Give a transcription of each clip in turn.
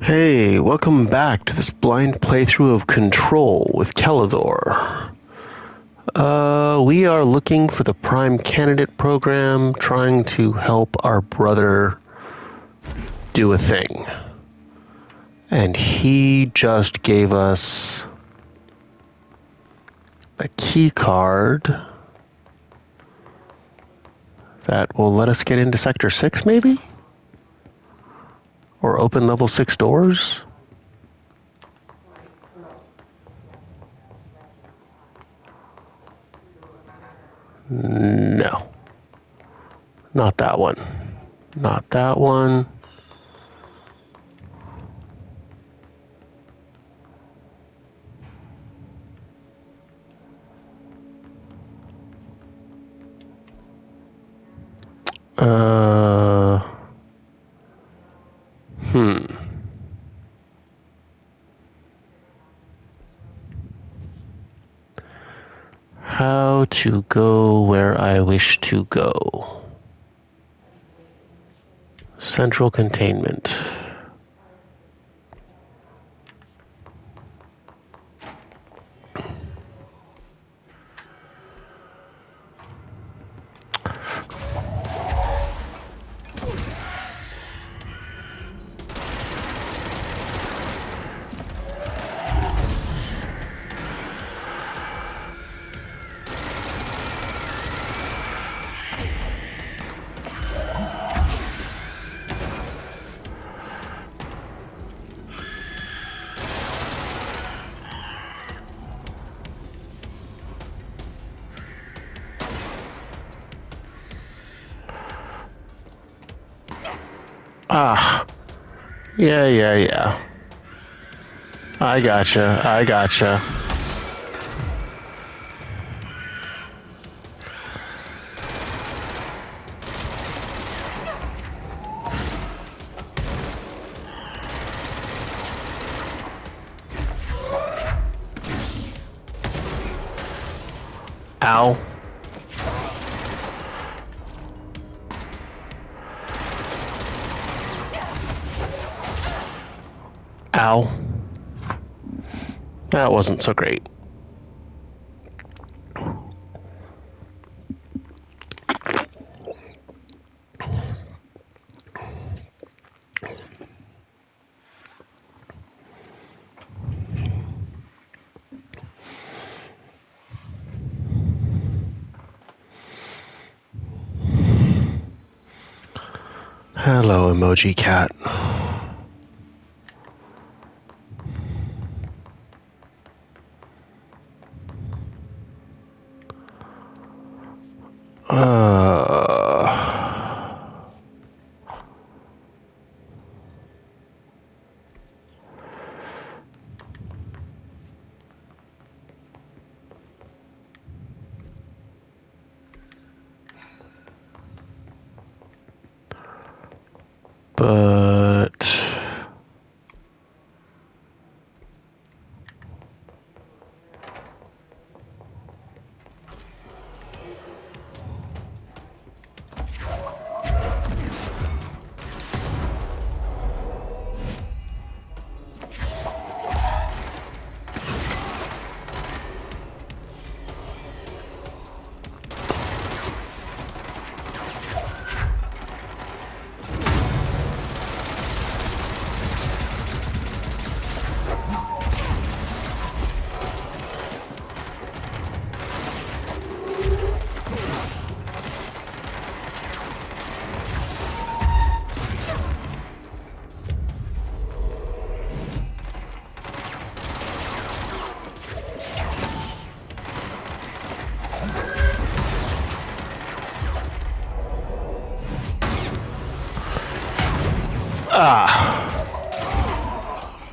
Hey, welcome back to this blind playthrough of Control with Kellador. We are looking for the Prime Candidate program, trying to help our brother do a thing. And he just gave us a key card that will let us get into Sector 6, maybe? Or open level 6 doors? No. Not that one. Not that one. How to go where I wish to go. Central containment. Ah, yeah. I gotcha. Ow. Ow. That wasn't so great. Hello, emoji cat. But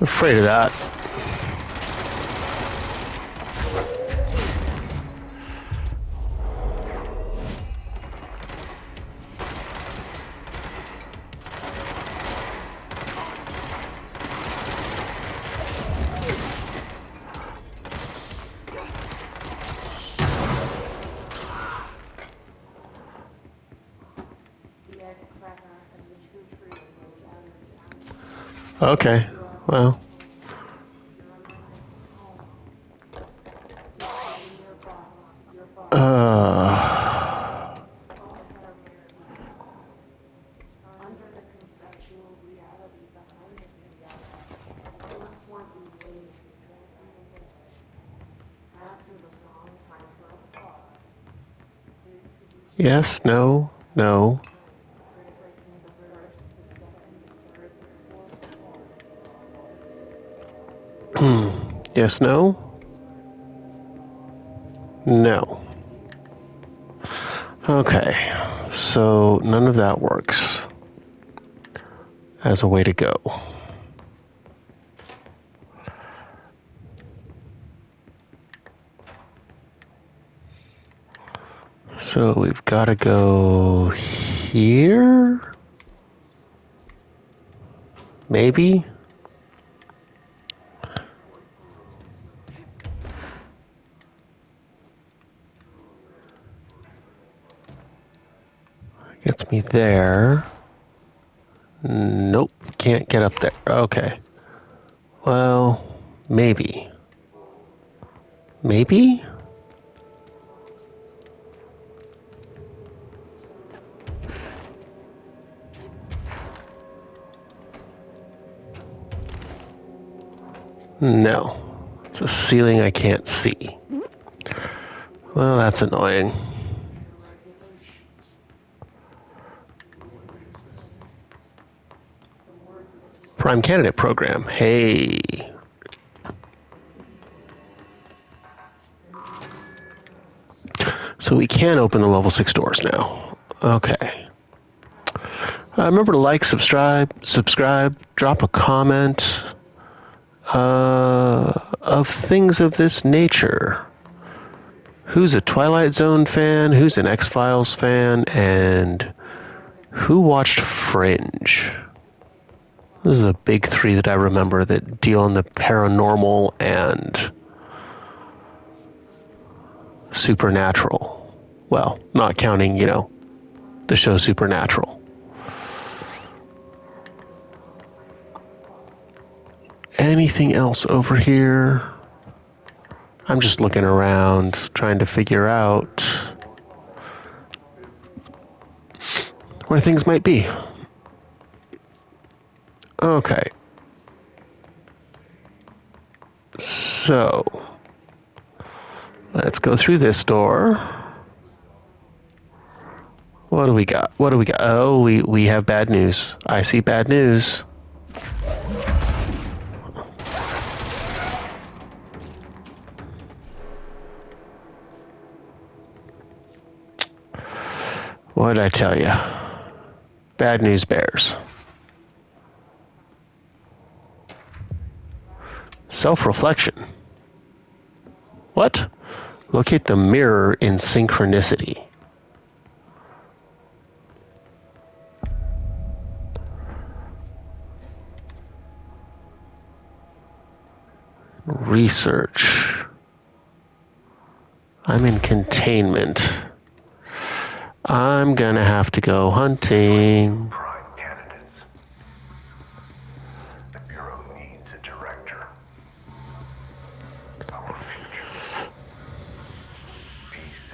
afraid of that. Okay. Well. Yes, no, no. Yes, no? No. Okay, so none of that works as a way to go. So we've got to go here? Maybe? Gets me there. Nope, can't get up there. Okay. Well, maybe. Maybe? No. It's a ceiling I can't see. Well, that's annoying. Prime Candidate Program. Hey. So we can open the level 6 doors now. Okay. Remember to like, subscribe, drop a comment of things of this nature. Who's a Twilight Zone fan? Who's an X-Files fan? And who watched Fringe? Those are the big three that I remember that deal in the paranormal and supernatural. Well, not counting, the show Supernatural. Anything else over here? I'm just looking around, trying to figure out where things might be. Okay. So, let's go through this door. What do we got? Oh, we have bad news. I see bad news. What did I tell you? Bad news bears. Self-reflection. What? Locate the mirror in Synchronicity. Research. I'm in containment. I'm gonna have to go hunting. Prime candidates. The Bureau needs a director. Our future. P6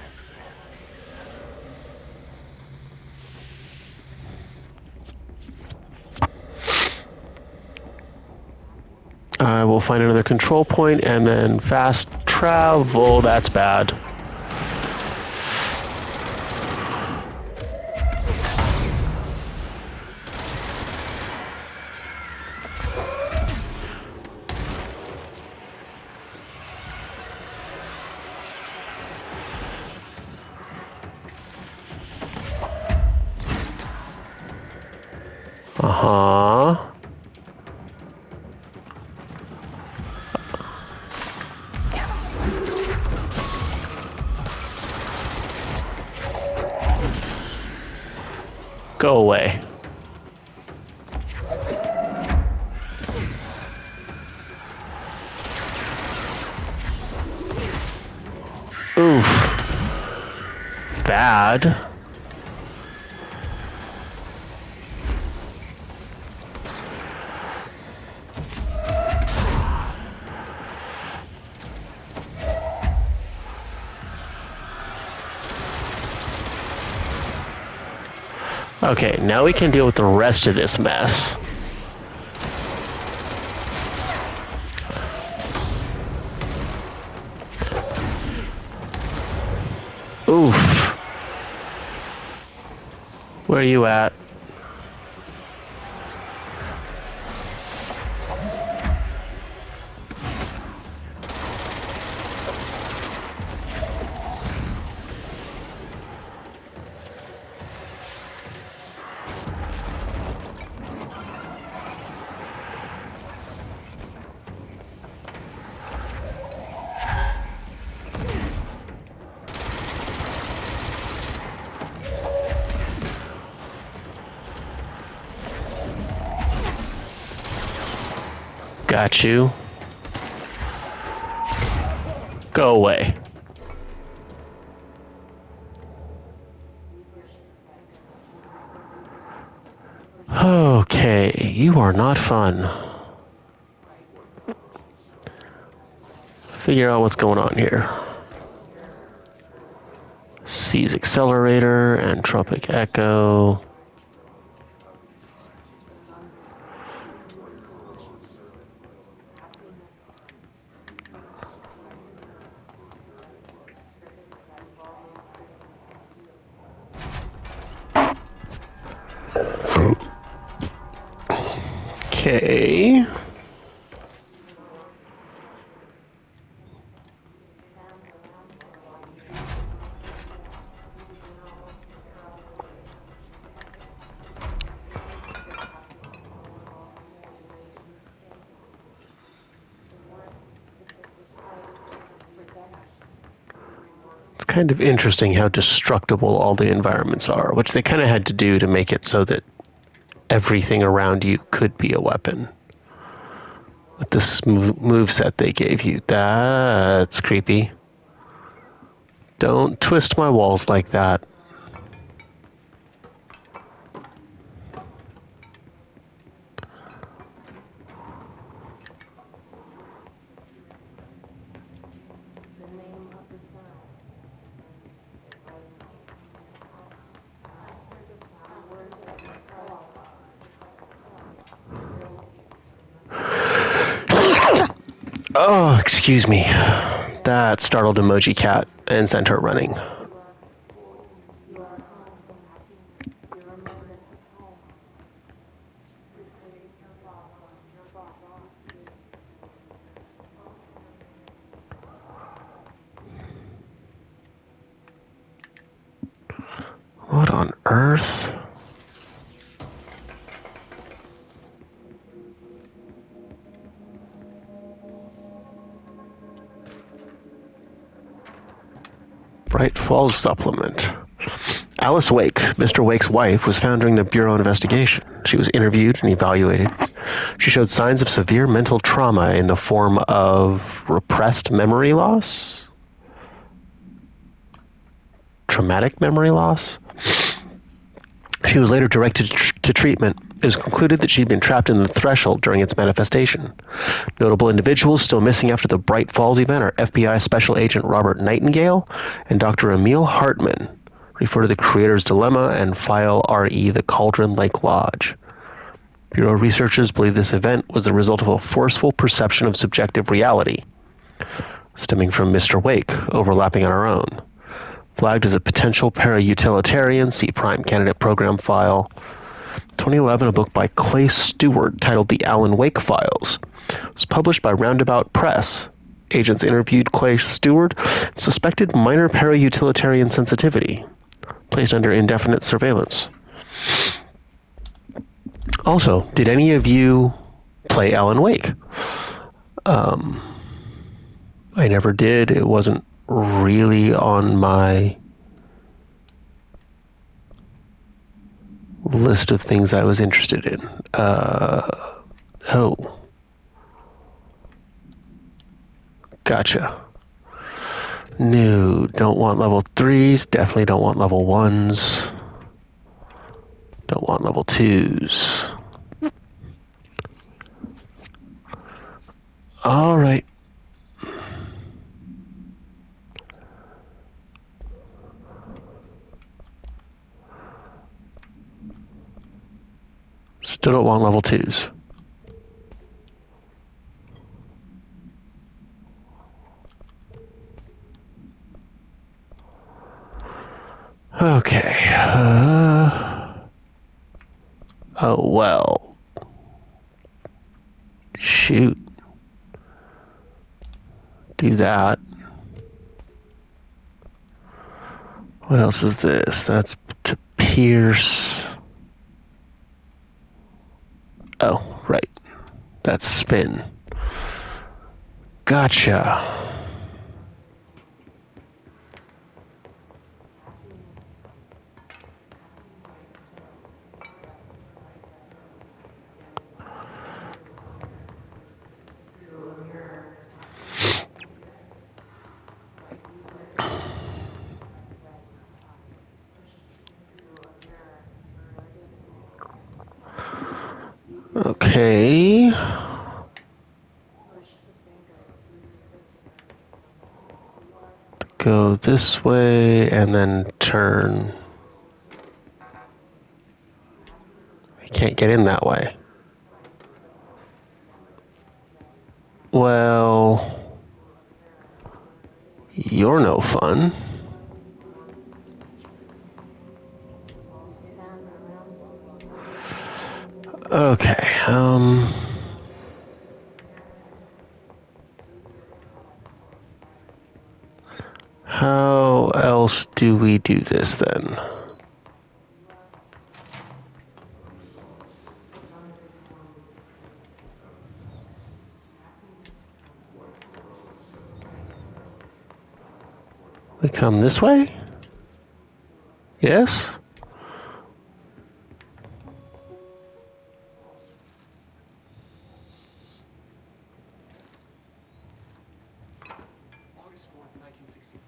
and I will find another control point and then fast travel. That's bad. Go away. Oof. Bad. Okay, now we can deal with the rest of this mess. Oof. Where are you at? Got you. Go away. Okay, you are not fun. Figure out what's going on here. Seize accelerator, entropic echo. Okay. It's kind of interesting how destructible all the environments are, which they kind of had to do to make it so that everything around you could be a weapon. With this move set they gave you, that's creepy. Don't twist my walls like that. Oh, excuse me. That startled Emoji Cat and sent her running. What on earth? Bright Falls supplement. Alice Wake, Mr. Wake's wife, was found during the Bureau investigation. She was interviewed and evaluated. She showed signs of severe mental trauma in the form of repressed memory loss? Traumatic memory loss? She was later directed to treatment. It was concluded that she'd been trapped in the threshold during its manifestation. Notable individuals still missing after the Bright Falls event are FBI Special Agent Robert Nightingale and Dr. Emil Hartman. Refer to the Creator's Dilemma and file RE the Cauldron Lake Lodge. Bureau researchers believe this event was the result of a forceful perception of subjective reality, stemming from Mr. Wake, overlapping on our own. Flagged as a potential para-utilitarian, see Prime Candidate Program file. 2011, a book by Clay Stewart titled The Alan Wake Files was published by Roundabout Press. Agents interviewed Clay Stewart, suspected minor para-utilitarian sensitivity, placed under indefinite surveillance. Also, did any of you play Alan Wake? I never did. It wasn't really on my list of things I was interested in. Oh. Gotcha. No, don't want level 3s. Definitely don't want level 1s. Don't want level 2s. Alright. Still don't want level 2s. Okay. Oh, well. Shoot. Do that. What else is this? That's to pierce. Oh, right. That's spin. Gotcha. Okay. Go this way and then turn. I can't get in that way. Well, you're no fun. Okay, how else do we do this then? We come this way? Yes? August 4th, 1964.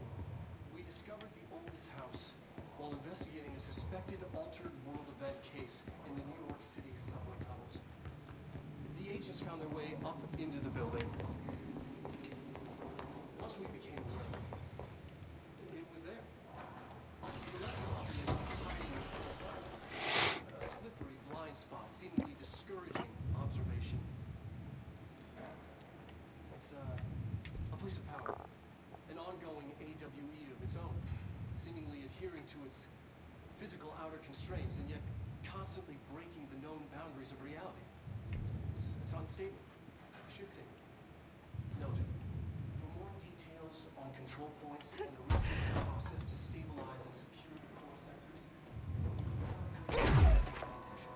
We discovered the oldest house while investigating a suspected altered world event case in the New York City subway tunnels. The agents found their way up into the building. Once we became aware, it was there. The restaurant in hiding in plain sight. A slippery blind spot, seemingly discouraging observation. It's a place of power. An ongoing AWE of its own, seemingly adhering to its physical outer constraints and yet constantly breaking the known boundaries of reality. It's unstable, shifting. Noted. For more details on control points and the research process to stabilize and secure the core sectors, presentation.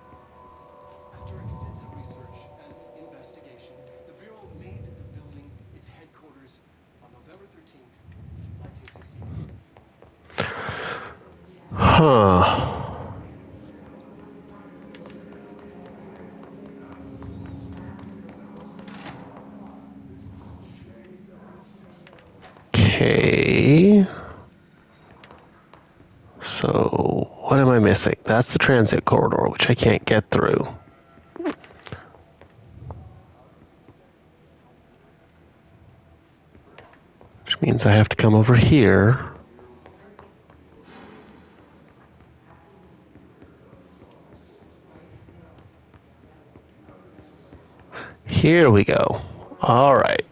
After extensive research and investigation, the Bureau made the building its headquarters on November 13th, 1968. Huh. Okay. So, what am I missing? That's the transit corridor, which I can't get through. Which means I have to come over here. Here we go. All right.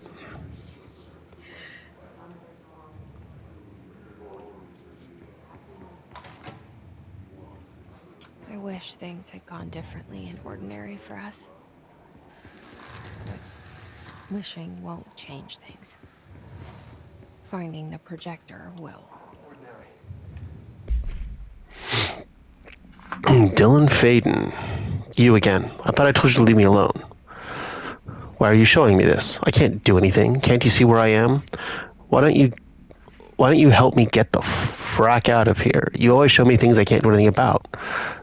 I wish things had gone differently in Ordinary for us. But wishing won't change things. Finding the projector will. Ordinary. Dylan Faden. You again. I thought I told you to leave me alone. Why are you showing me this? I can't do anything. Can't you see where I am? Why don't you help me get the frack out of here? You always show me things I can't do anything about.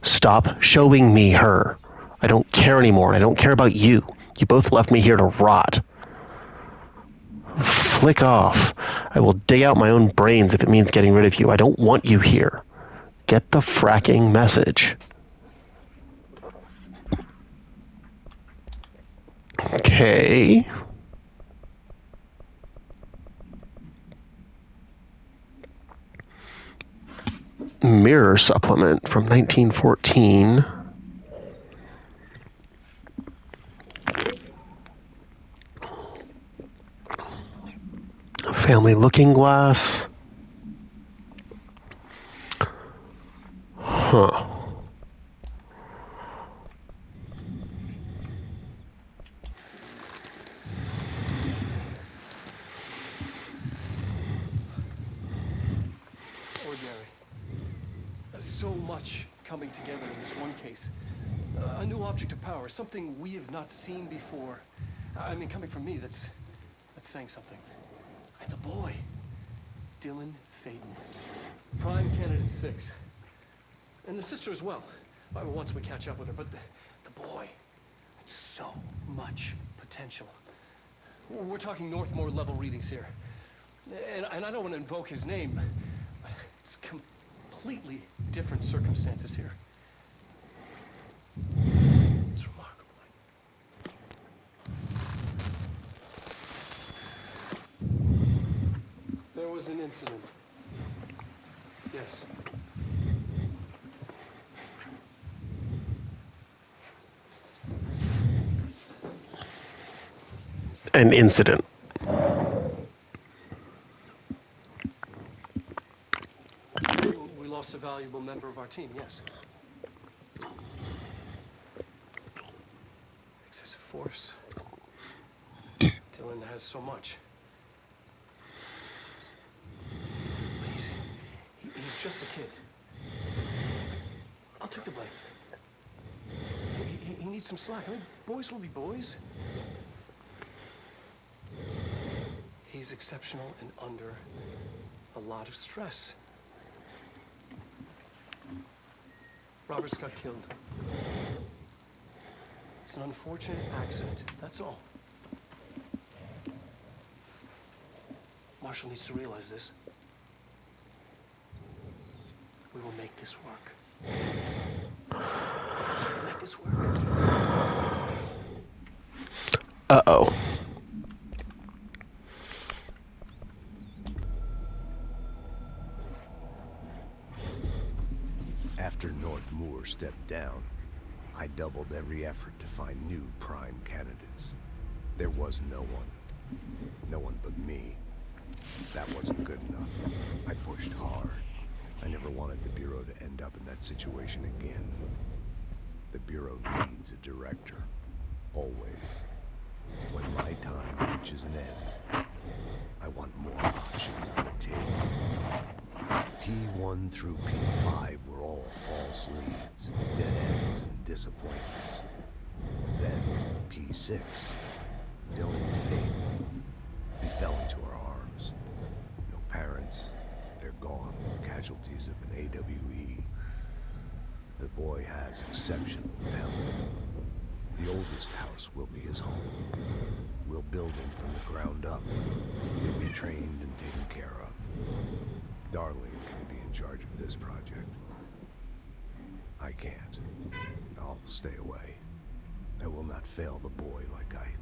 Stop showing me her. I don't care anymore. I don't care about you. You both left me here to rot. Flick off. I will dig out my own brains if it means getting rid of you. I don't want you here. Get the fracking message. Okay. Mirror supplement from 1914. Family looking glass. Huh. Ordinary. So much coming together in this one case. A new object of power, something we have not seen before. I mean, coming from me, that's saying something. And the boy, Dylan Faden, Prime Candidate 6. And the sister as well. Once we catch up with her, but the boy, so much potential. We're talking Northmore level readings here. And I don't want to invoke his name, but it's completely different circumstances here. It's remarkable. There was an incident. Yes. An incident. We lost a valuable member of our team, yes. Excessive force. Dylan has so much. He's just a kid. I'll take the blame. He needs some slack. I mean, boys will be boys. He's exceptional and under a lot of stress. Robert's got killed. It's an unfortunate accident, that's all. Marshall needs to realize this. We will make this work. We'll make this work. Uh-oh. After Northmore stepped down, I doubled every effort to find new prime candidates. There was no one. No one but me. That wasn't good enough. I pushed hard. I never wanted the Bureau to end up in that situation again. The Bureau needs a director. Always. When my time reaches an end, I want more options on the table. P1 through P5 were all false leads, dead ends, and disappointments. Then P6, Dylan Faden. He fell into our arms. No parents. They're gone, casualties of an AWE. The boy has exceptional talent. The oldest house will be his home. We'll build him from the ground up. He'll be trained and taken care of. Darling can be in charge of this project. I can't. I'll stay away. I will not fail the boy like I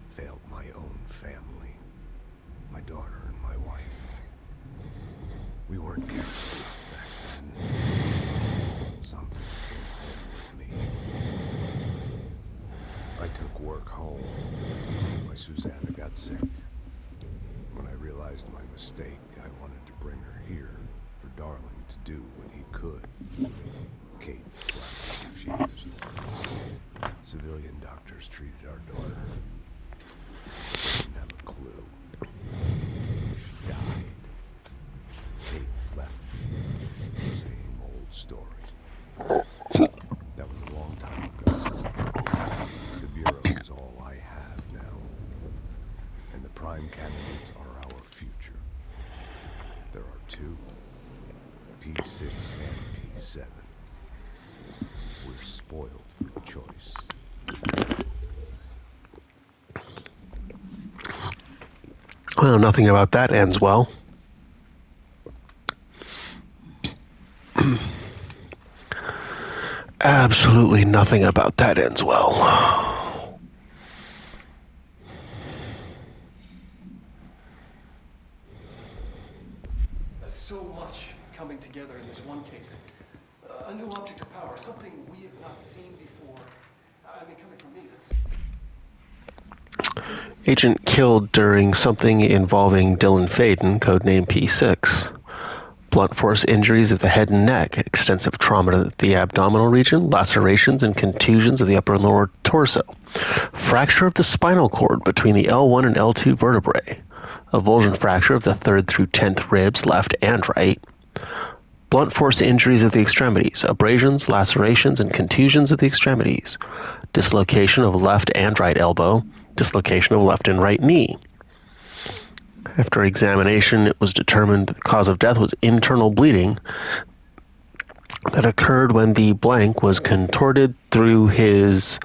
failed my own family, my daughter and my wife. We weren't careful enough back then. Something came home with me. I took work home. My Susanna got sick. When I realized my mistake, I wanted to bring her here for Darling to do what he could. Kate flatly refused. Civilian doctors treated our daughter. They didn't have a clue. She died. Kate left me. Same old story. That was a long time ago. The Bureau is all I have now. And the prime candidates are our future. There are two. P6 and P7. We're spoiled for choice. Well, nothing about that ends well. Absolutely nothing about that ends well. There's so much coming together in this one case. A new object of power, something we have not seen before. I mean, coming from me, that's... Agent killed during something involving Dylan Faden, codename P6. Blunt force injuries of the head and neck, extensive trauma to the abdominal region, lacerations and contusions of the upper and lower torso, fracture of the spinal cord between the L1 and L2 vertebrae, avulsion fracture of the 3rd through 10th ribs, left and right, blunt force injuries of the extremities, abrasions, lacerations, and contusions of the extremities, dislocation of left and right elbow, dislocation of left and right knee. After examination, it was determined that the cause of death was internal bleeding that occurred when the blank was contorted through his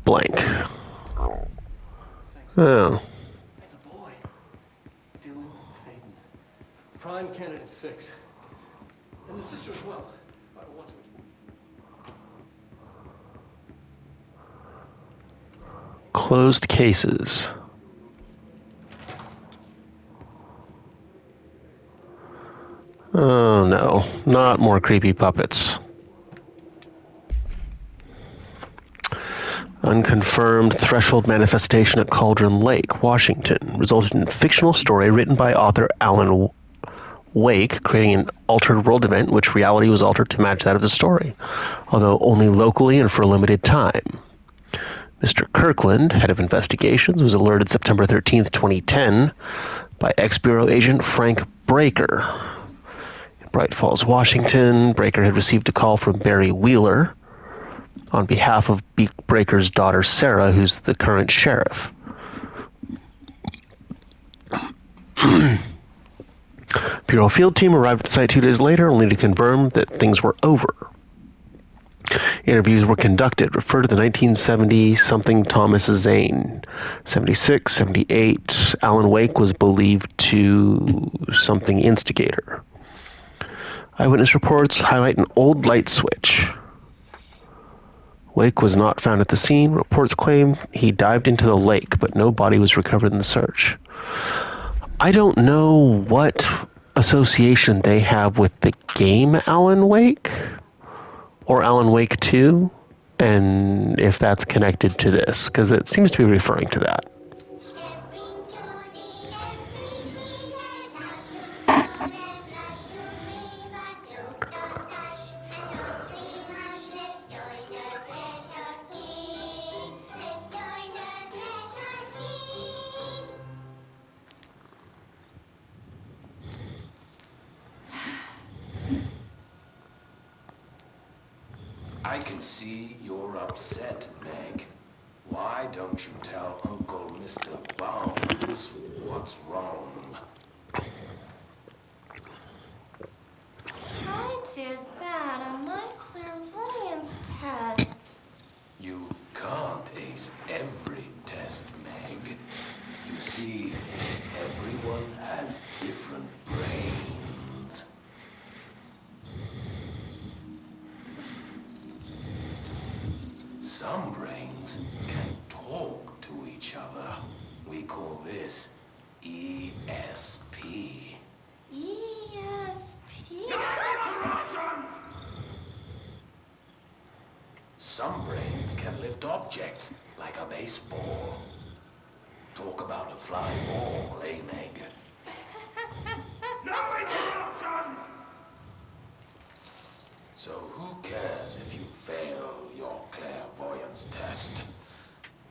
blank. Oh. The boy. Dylan Faden. Prime candidate 6. And the sister as well. What's with Closed cases. Oh no, not more creepy puppets. Unconfirmed threshold manifestation at Cauldron Lake, Washington, resulted in a fictional story written by author Alan Wake, creating an altered world event in which reality was altered to match that of the story, although only locally and for a limited time. Mr. Kirkland, head of investigations, was alerted September 13th, 2010, by ex-Bureau agent Frank Breaker. In Bright Falls, Washington, Breaker had received a call from Barry Wheeler on behalf of Breaker's daughter Sarah, who's the current sheriff. Bureau field team arrived at the site 2 days later, only to confirm that things were over. Interviews were conducted. Refer to the 1970-something Thomas Zane. 76, 78. Alan Wake was believed to something instigator. Eyewitness reports highlight an old light switch. Wake was not found at the scene. Reports claim he dived into the lake, but no body was recovered in the search. I don't know what association they have with the game Alan Wake or Alan Wake 2, and if that's connected to this, because it seems to be referring to that. I can see you're upset, Meg. Why don't you tell Uncle Mr. Bones what's wrong? I did bad on my clairvoyance test. You can't ace every test, Meg. You see, everyone has different brains. Some brains can talk to each other. We call this ESP. ESP? Some brains can lift objects like a baseball. Talk about a fly ball, eh, Meg? No interruptions! So who cares if you fail your clairvoyance test?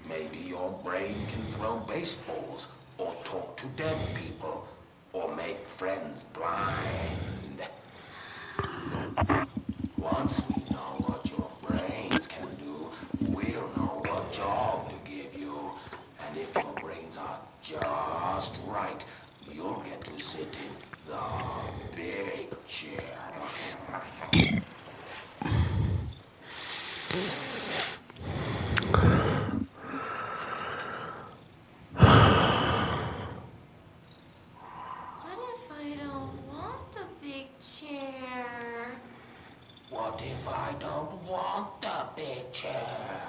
Maybe your brain can throw baseballs, or talk to dead people, or make friends blind. Once we know what your brains can do, we'll know what job to give you. And if your brains are just right, you'll get to sit in the big chair. What if I don't want the big chair? What if I don't want the big chair?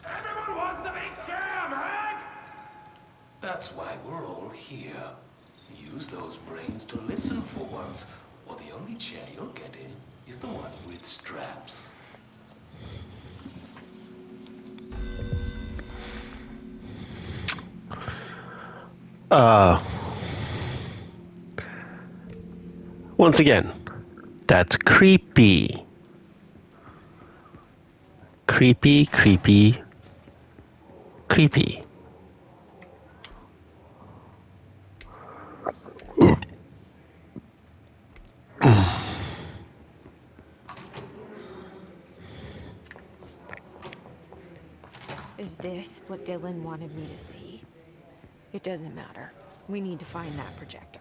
Everyone wants the big chair, Meg! That's why we're all here. Use those brains to listen for once, or the only chair you'll get in is the one with straps. Once again, that's creepy. Creepy, creepy, creepy. Is this what Dylan wanted me to see? It doesn't matter. We need to find that projector.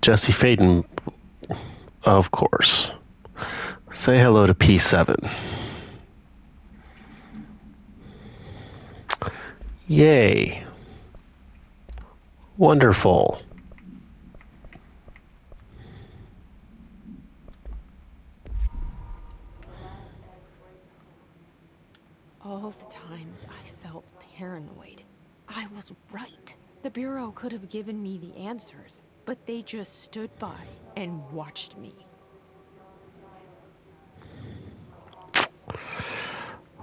Jesse Faden, of course. Say hello to P7. Yay. Wonderful. All the times I felt paranoid, I was right. The Bureau could have given me the answers, but they just stood by and watched me.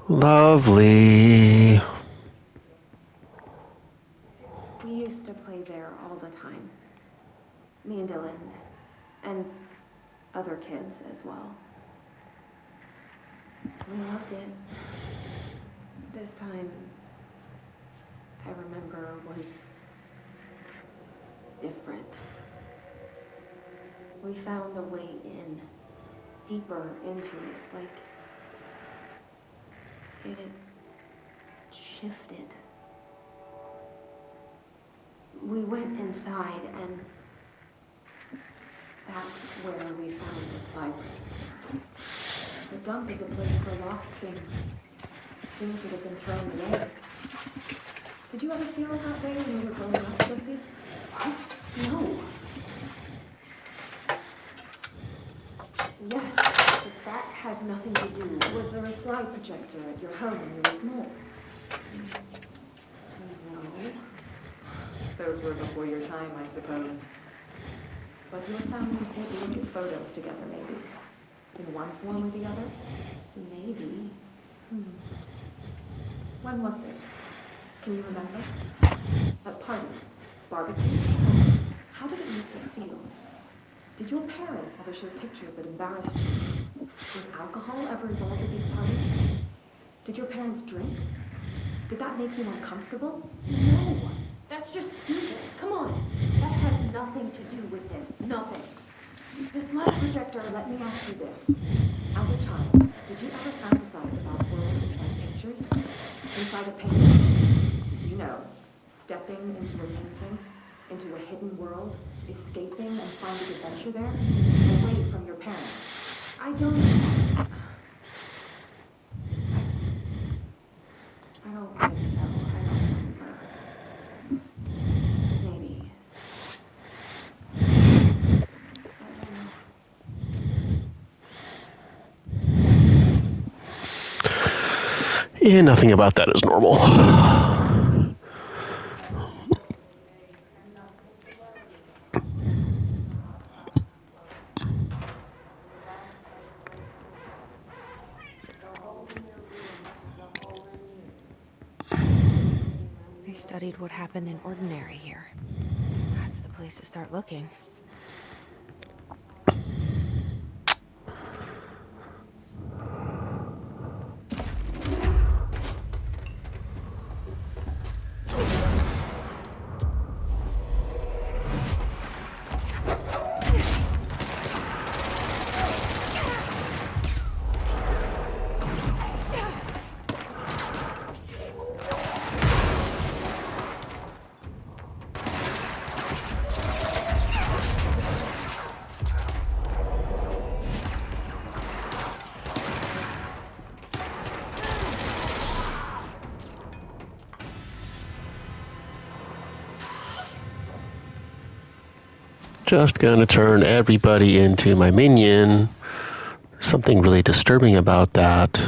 Lovely. We used to play there all the time. Me and Dylan, and other kids as well. We loved it. This time, I remember, was different. We found a way in, deeper into it, like it had shifted. We went inside, and that's where we found this light projector. The dump is a place for lost things. Things that have been thrown away. Did you ever feel that way when you were growing up, Jesse? What? No. Yes, but that has nothing to do. Was there a slide projector at your home when you were small? No. Those were before your time, I suppose. But your family did look at photos together, maybe. In one form or the other? Maybe. When was this? Can you remember? At parties? Barbecues? How did it make you feel? Did your parents ever show pictures that embarrassed you? Was alcohol ever involved at these parties? Did your parents drink? Did that make you uncomfortable? No. That's just stupid. Come on. That has nothing to do with this. Nothing. This light projector, let me ask you this. As a child, did you ever fantasize about worlds inside pictures? Inside a painting? You know, stepping into a painting, into a hidden world, escaping and finding adventure there, away from your parents. I don't think so. I don't remember. Maybe. I don't know. Yeah, nothing about that is normal. They studied what happened in Ordinary here. That's the place to start looking. Just gonna turn everybody into my minion. Something really disturbing about that.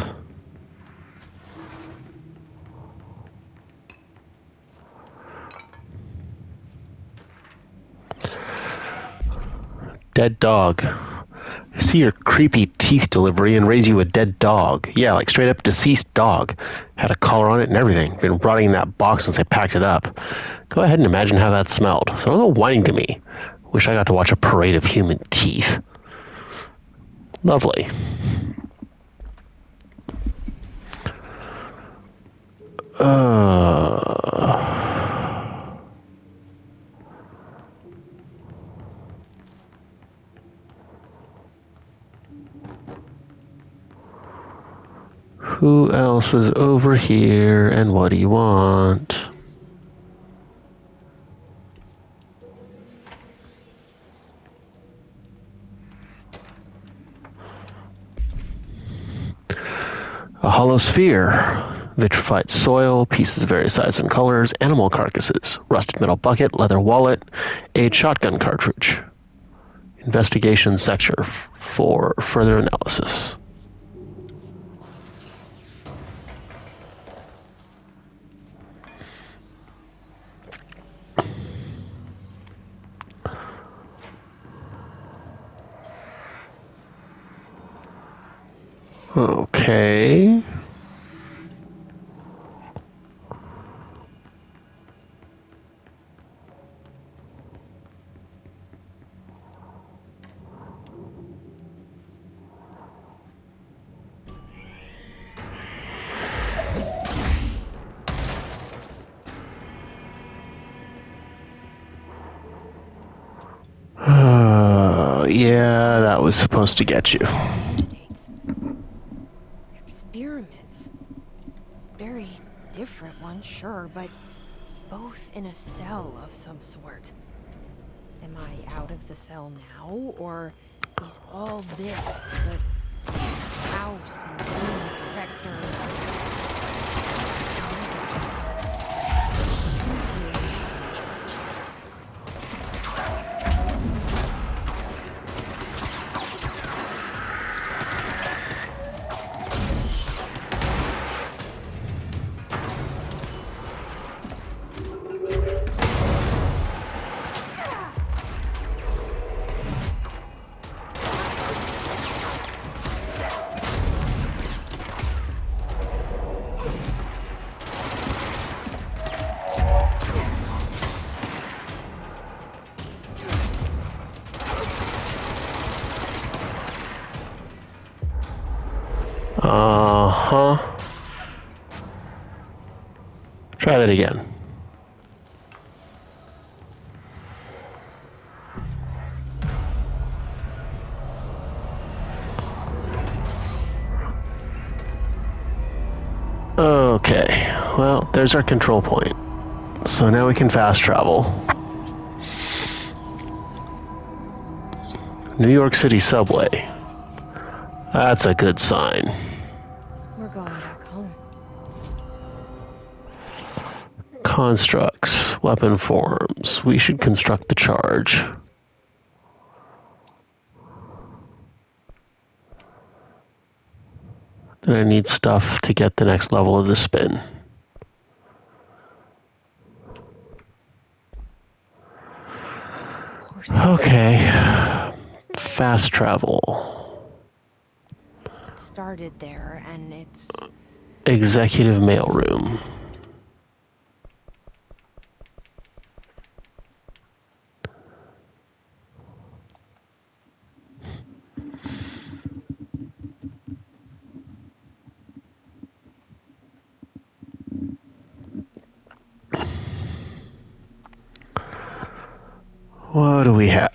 Dead dog. See your creepy teeth delivery and raise you a dead dog. Yeah, like straight up deceased dog. Had a collar on it and everything. Been rotting in that box since I packed it up. Go ahead and imagine how that smelled. So don't go whining to me. Wish I got to watch a parade of human teeth. Lovely. Who else is over here and what do you want? A hollow sphere, vitrified soil, pieces of various sizes and colors, animal carcasses, rusted metal bucket, leather wallet, a shotgun cartridge. Investigation section for further analysis. Okay. Yeah, that was supposed to get you. Candidates. Experiments. Very different ones, sure, but both in a cell of some sort. Am I out of the cell now, or is all this the house and room director? Uh-huh. Try that again. Okay, well, there's our control point. So now we can fast travel. New York City subway. That's a good sign. We're going back home. Constructs, weapon forms. We should construct the charge. Then I need stuff to get the next level of the spin. Okay. Fast travel. It started there, and it's... Executive mailroom. What do we have?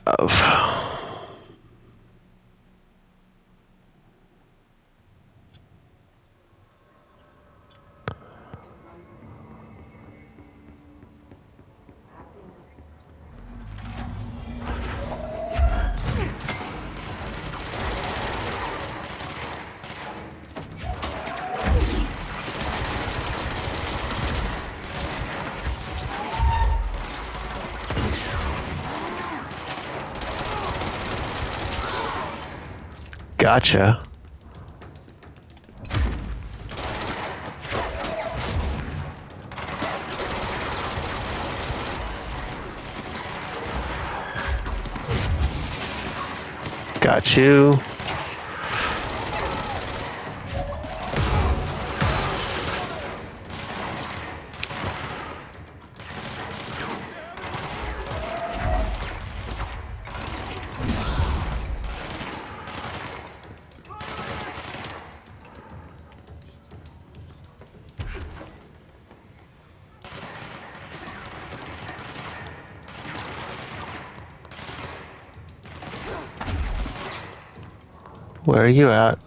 Gotcha. Got you. Where are you at?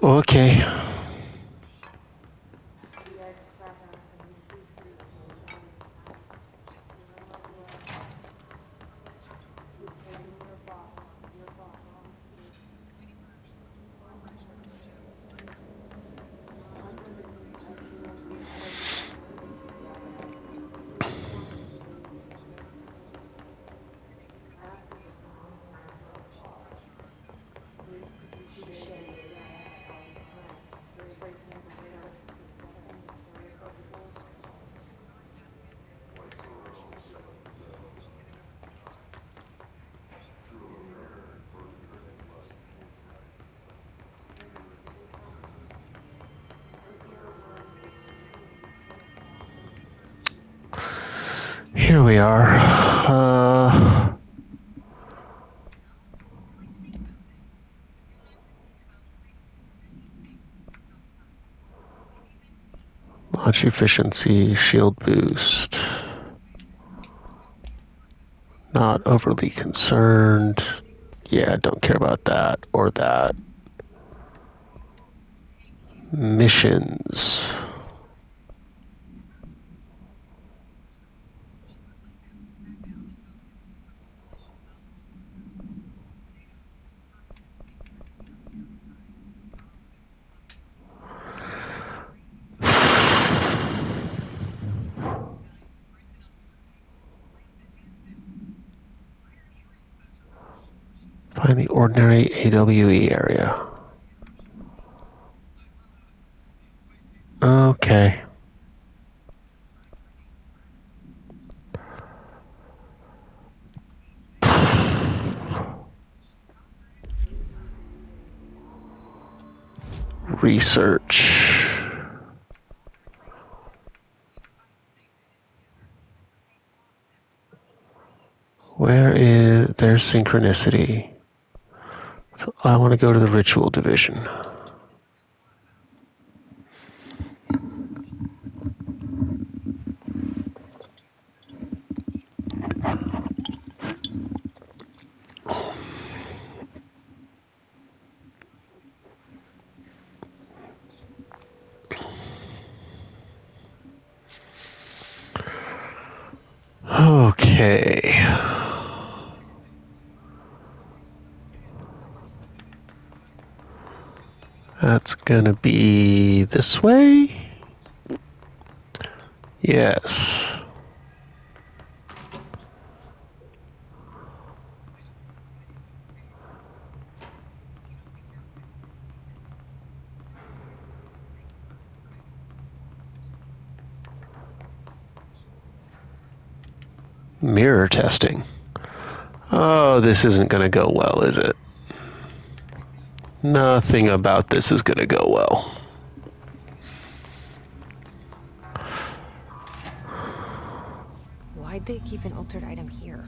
Okay. Here we are. Launch efficiency, shield boost. Not overly concerned. Yeah, don't care about that or that. Missions. Find the ordinary AWE area. Okay. Research. Where is their synchronicity? So I want to go to the ritual division. Okay. That's gonna be this way? Yes. Mirror testing. Oh, this isn't gonna go well, is it? Nothing about this is gonna go well. Why'd they keep an altered item here?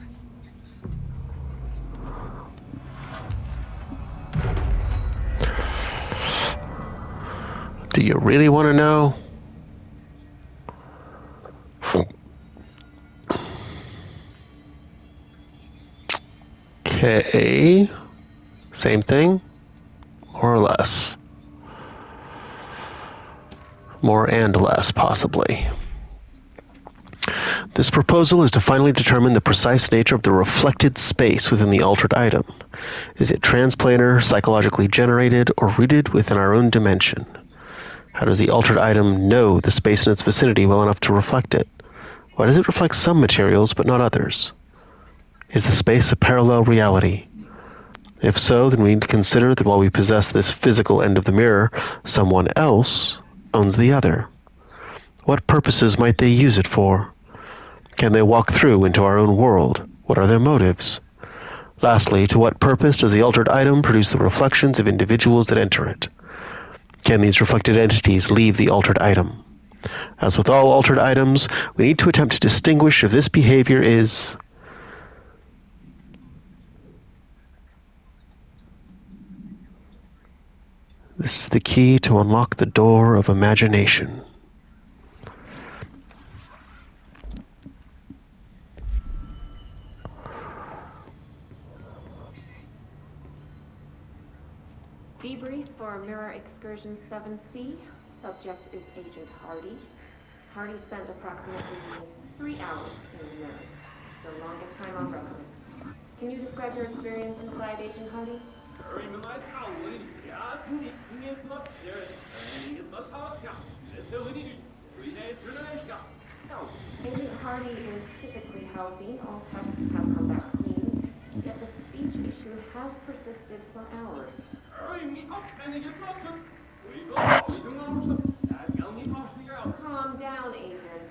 Do you really want to know? Okay. Same thing? More or less. More and less, possibly. This proposal is to finally determine the precise nature of the reflected space within the altered item. Is it transplanar, psychologically generated, or rooted within our own dimension? How does the altered item know the space in its vicinity well enough to reflect it? Why does it reflect some materials but not others? Is the space a parallel reality? If so, then we need to consider that while we possess this physical end of the mirror, someone else owns the other. What purposes might they use it for? Can they walk through into our own world? What are their motives? Lastly, to what purpose does the altered item produce the reflections of individuals that enter it? Can these reflected entities leave the altered item? As with all altered items, we need to attempt to distinguish if this behavior is... This is the key to unlock the door of imagination. Debrief for Mirror Excursion 7C. Subject is Agent Hardy. Hardy spent approximately 3 hours in the mirror, the longest time on record. Can you describe your experience inside, Agent Hardy? Agent Hardy is physically healthy. All tests have come back clean. Yet the speech issue has persisted for hours. Calm down, Agent.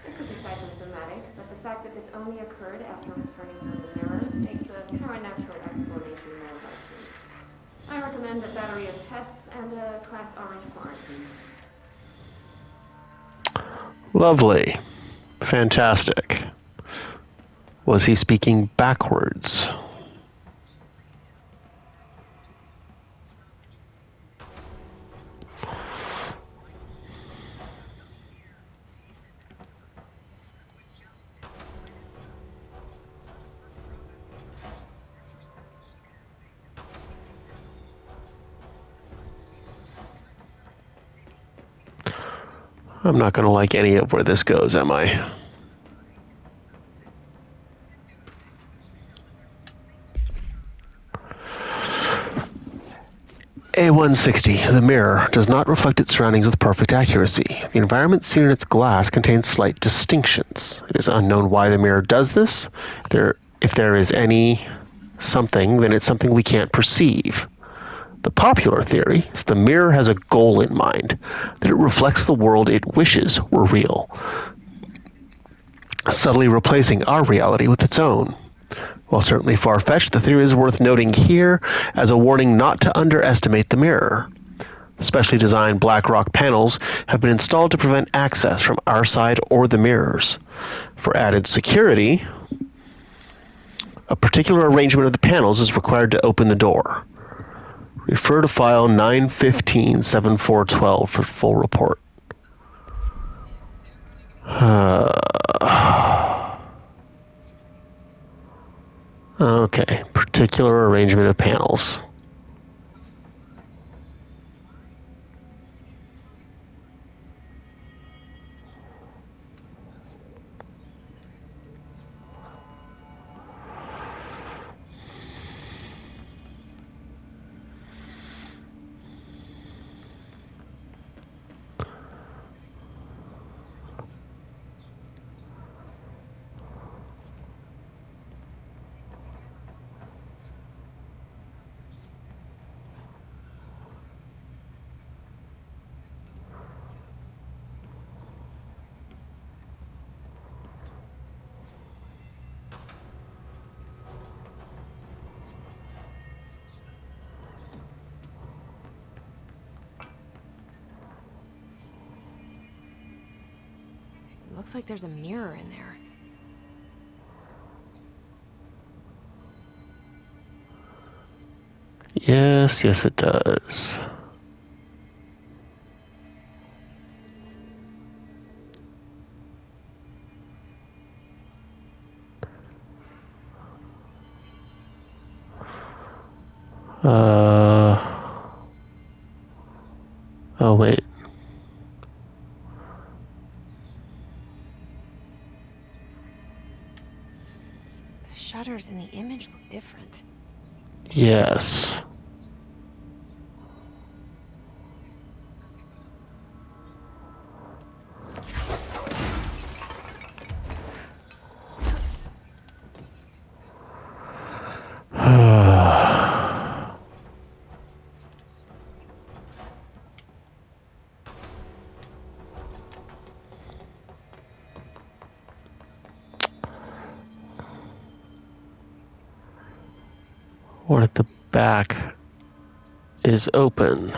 It could be psychosomatic, but the fact that this only occurred after returning from the mirror makes a paranatural explanation more likely. I recommend a battery of tests and a Class Orange quarantine. Lovely. Fantastic. Was he speaking backwards? I'm not going to like any of where this goes, am I? A160. The mirror does not reflect its surroundings with perfect accuracy. The environment seen in its glass contains slight distinctions. It is unknown why the mirror does this. If there is any something, then it's something we can't perceive. The popular theory is the mirror has a goal in mind, that it reflects the world it wishes were real, subtly replacing our reality with its own. While certainly far-fetched, the theory is worth noting here as a warning not to underestimate the mirror. Specially designed black rock panels have been installed to prevent access from our side or the mirrors. For added security, a particular arrangement of the panels is required to open the door. Refer to file 915-7412 for full report. Okay, particular arrangement of panels. Looks like there's a mirror in there. Yes, yes it does. Oh wait. The shutters in the image look different. Yes. One at the back is open.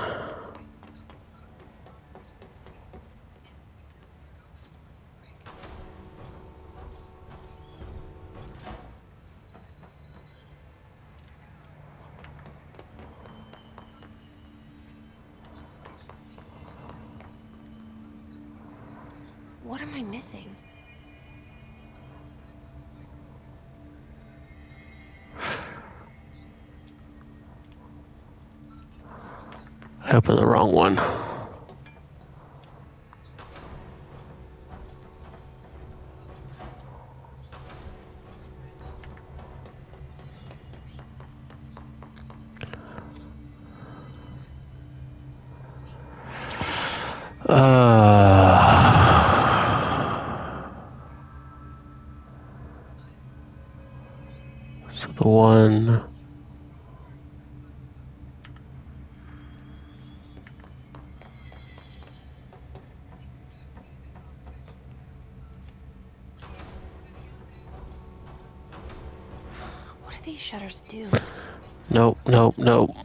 What am I missing? I opened the wrong one. So the one. What do these shutters do? Nope, nope, nope.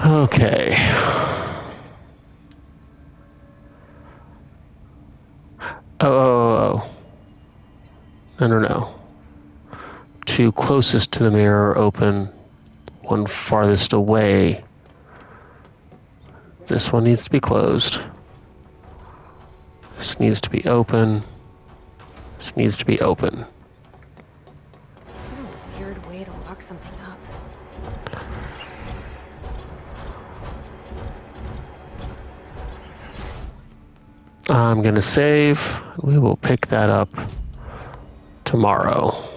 Okay. Oh. No. Two closest to the mirror open. One farthest away. This one needs to be closed. This needs to be open. This needs to be open. What a weird way to lock something up. I'm gonna save. We will pick that up tomorrow.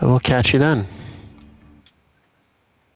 I will catch you then.